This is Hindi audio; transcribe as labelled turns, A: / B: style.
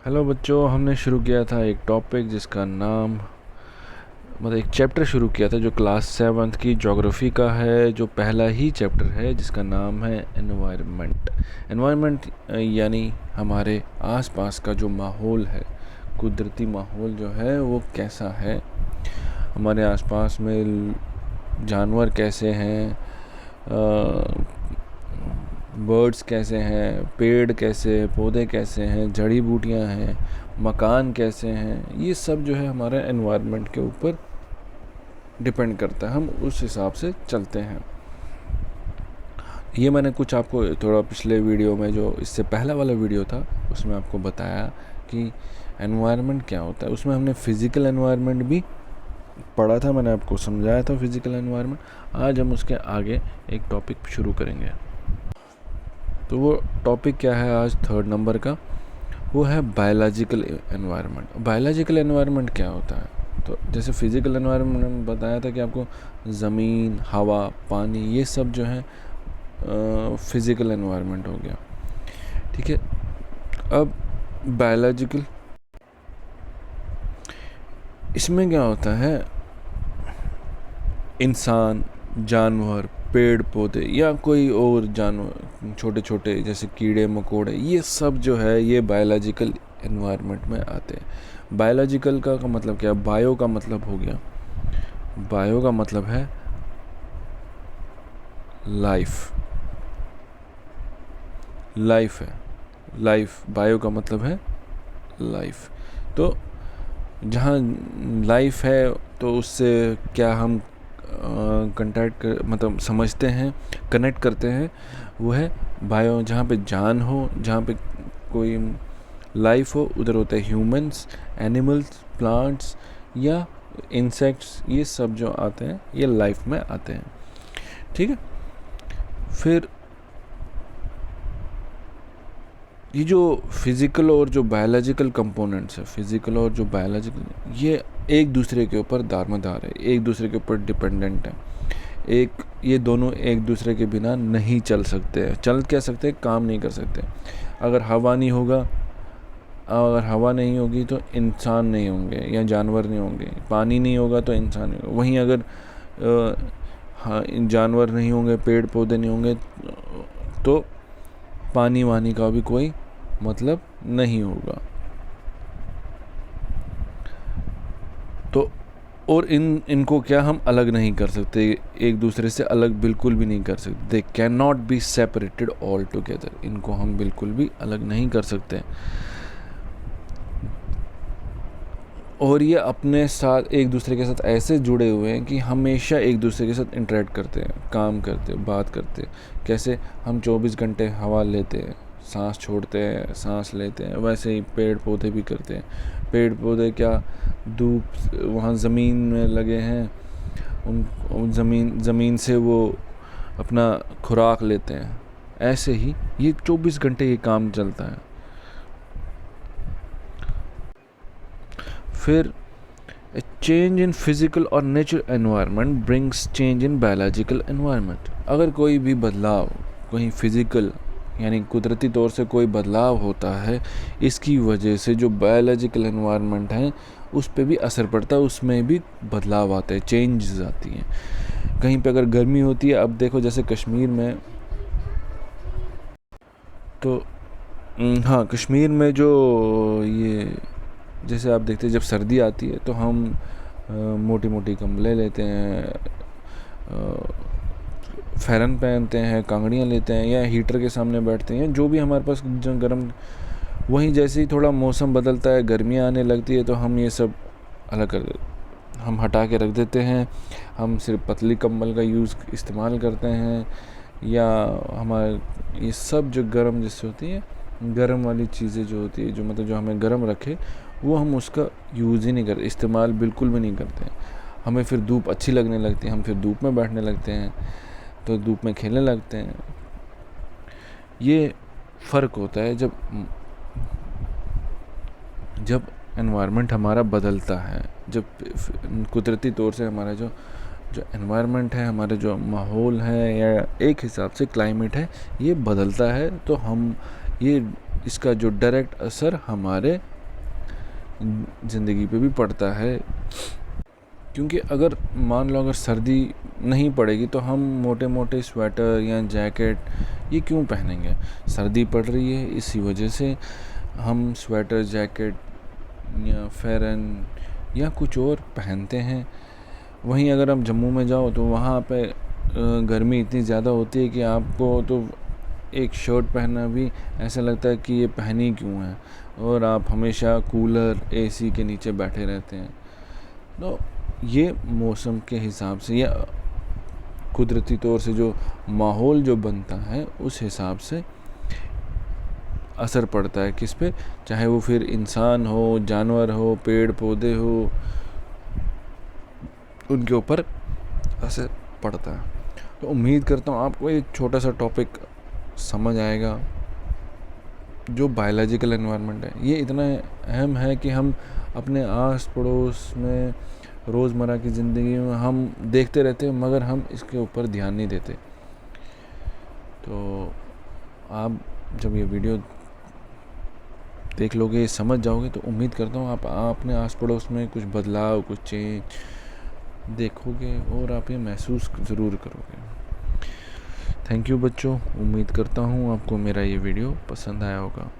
A: हेलो बच्चों, हमने शुरू किया था एक टॉपिक जिसका नाम एक चैप्टर शुरू किया था जो क्लास 7th की ज्योग्राफी का है, जो पहला ही चैप्टर है जिसका नाम है एनवायरनमेंट। एनवायरनमेंट यानी हमारे आसपास का जो माहौल है, कुदरती माहौल जो है वो कैसा है, हमारे आसपास में जानवर कैसे हैं, बर्ड्स कैसे हैं, पेड़ कैसे, पौधे कैसे हैं, जड़ी बूटियां हैं, मकान कैसे हैं, ये सब जो है हमारे एनवायरनमेंट के ऊपर डिपेंड करता है। हम उस हिसाब से चलते हैं। ये मैंने कुछ आपको थोड़ा पिछले वीडियो में, जो इससे पहला वाला वीडियो था, उसमें आपको बताया कि एनवायरनमेंट क्या होता है। उसमें हमने फिज़िकल एनवायरनमेंट भी पढ़ा था, मैंने आपको समझाया था फिज़िकल एनवायरनमेंट। आज हम उसके आगे एक टॉपिक शुरू करेंगे। तो वो टॉपिक क्या है आज 3rd नंबर का, वो है बायोलॉजिकल एनवायरनमेंट। बायोलॉजिकल एनवायरनमेंट क्या होता है? तो जैसे फिज़िकल एनवायरनमेंट में बताया था कि आपको ज़मीन, हवा, पानी, ये सब जो है फिज़िकल एनवायरनमेंट हो गया। ठीक है। अब बायोलॉजिकल, इसमें क्या होता है, इंसान, जानवर, पेड़ पौधे या कोई और जानवर, छोटे छोटे जैसे कीड़े मकोड़े, ये सब जो है ये बायोलॉजिकल एनवायरनमेंट में आते हैं। बायोलॉजिकल का मतलब क्या है? बायो का मतलब हो गया, बायो का मतलब है लाइफ, लाइफ है, लाइफ, बायो का मतलब है लाइफ। तो जहाँ लाइफ है तो उससे क्या हम कंटैक्ट मतलब समझते हैं, कनेक्ट करते हैं, वो है बायो। जहाँ पे जान हो, जहाँ पे कोई लाइफ हो, उधर होते हैं ह्यूमंस, एनिमल्स, प्लांट्स या इंसेक्ट्स, ये सब जो आते हैं ये लाइफ में आते हैं। ठीक है। फिर ये जो फिज़िकल और जो बायोलॉजिकल कंपोनेंट्स है, फिज़िकल और जो बायोलॉजिकल, ये एक दूसरे के ऊपर दारोमदार है, एक दूसरे के ऊपर डिपेंडेंट है। ये दोनों एक दूसरे के बिना नहीं चल सकते हैं। चल क्या सकते हैं? काम नहीं कर सकते। अगर हवा नहीं होगा, अगर हवा नहीं होगी तो इंसान नहीं होंगे या जानवर नहीं होंगे। पानी नहीं होगा तो इंसान नहीं होगा। वहीं अगर हाँ, जानवर नहीं होंगे, पेड़ पौधे नहीं होंगे, तो पानी वानी का भी कोई मतलब नहीं होगा। तो और इनको क्या हम अलग नहीं कर सकते, एक दूसरे से अलग बिल्कुल भी नहीं कर सकते। They can not be separated all together, इनको हम बिल्कुल भी अलग नहीं कर सकते। और ये अपने साथ एक दूसरे के साथ ऐसे जुड़े हुए हैं कि हमेशा एक दूसरे के साथ इंटरेक्ट करते हैं, काम करते हैं, बात करते हैं। कैसे हम 24 घंटे हवा लेते हैं, सांस छोड़ते हैं, सांस लेते हैं, वैसे ही पेड़ पौधे भी करते हैं। पेड़ पौधे क्या, धूप वहाँ ज़मीन में लगे हैं, उन ज़मीन से वो अपना खुराक लेते हैं। ऐसे ही ये 24 घंटे ये काम चलता है। फिर चेंज इन फिजिकल और natural environment brings change in biological environment. अगर कोई भी बदलाव, कहीं फिजिकल यानी कुदरती तौर से कोई बदलाव होता है, इसकी वजह से जो बायोलॉजिकल एनवायरनमेंट है उस पर भी असर पड़ता है, उसमें भी बदलाव आते हैं, चेंजेस आती हैं। कहीं पे अगर गर्मी होती है, अब देखो जैसे कश्मीर में, तो हाँ, कश्मीर में जो ये जैसे आप देखते हैं, जब सर्दी आती है तो हम मोटी मोटी कम्बलें लेते हैं, फ़ैरन पहनते हैं, कांगड़ियाँ लेते हैं या हीटर के सामने बैठते हैं, जो भी हमारे पास जो गर्म। वहीं जैसे ही थोड़ा मौसम बदलता है, गर्मियाँ आने लगती है, तो हम ये सब अलग कर, हम हटा के रख देते हैं। हम सिर्फ पतली कंबल का इस्तेमाल करते हैं, या हमारे ये सब जो गर्म जैसे होती है, गर्म वाली चीज़ें जो होती है, जो मतलब जो हमें गर्म रखे, वो हम उसका यूज़ ही नहीं करते, इस्तेमाल बिल्कुल भी नहीं करते हैं। हमें फिर धूप अच्छी लगने लगती है, हम फिर धूप में बैठने लगते हैं, तो धूप में खेलने लगते हैं। ये फ़र्क होता है जब एनवायरनमेंट हमारा बदलता है, जब कुदरती तौर से हमारा जो एनवायरनमेंट है, हमारे जो माहौल है या एक हिसाब से क्लाइमेट है, ये बदलता है, तो हम ये इसका जो डायरेक्ट असर हमारे ज़िंदगी पे भी पड़ता है। क्योंकि अगर मान लो अगर सर्दी नहीं पड़ेगी तो हम मोटे मोटे स्वेटर या जैकेट ये क्यों पहनेंगे? सर्दी पड़ रही है, इसी वजह से हम स्वेटर, जैकेट या फेरन या कुछ और पहनते हैं। वहीं अगर आप जम्मू में जाओ तो वहाँ पे गर्मी इतनी ज़्यादा होती है कि आपको तो एक शर्ट पहनना भी ऐसा लगता है कि ये पहनी क्यों है, और आप हमेशा कूलर, एसी के नीचे बैठे रहते हैं। तो ये मौसम के हिसाब से या कुदरती तौर से जो माहौल जो बनता है उस हिसाब से असर पड़ता है किस पे, चाहे वो फिर इंसान हो, जानवर हो, पेड़ पौधे हो, उनके ऊपर असर पड़ता है। तो उम्मीद करता हूँ आपको एक छोटा सा टॉपिक समझ आएगा। जो बायोलॉजिकल एनवायरनमेंट है ये इतना अहम है कि हम अपने आस पड़ोस में रोज़मर्रा की ज़िंदगी में हम देखते रहते हैं, मगर हम इसके ऊपर ध्यान नहीं देते। तो आप जब ये वीडियो देख लोगे, समझ जाओगे, तो उम्मीद करता हूँ आप अपने आस पड़ोस में कुछ बदलाव, कुछ चेंज देखोगे और आप ये महसूस ज़रूर करोगे। थैंक यू बच्चों, उम्मीद करता हूँ आपको मेरा ये वीडियो पसंद आया होगा।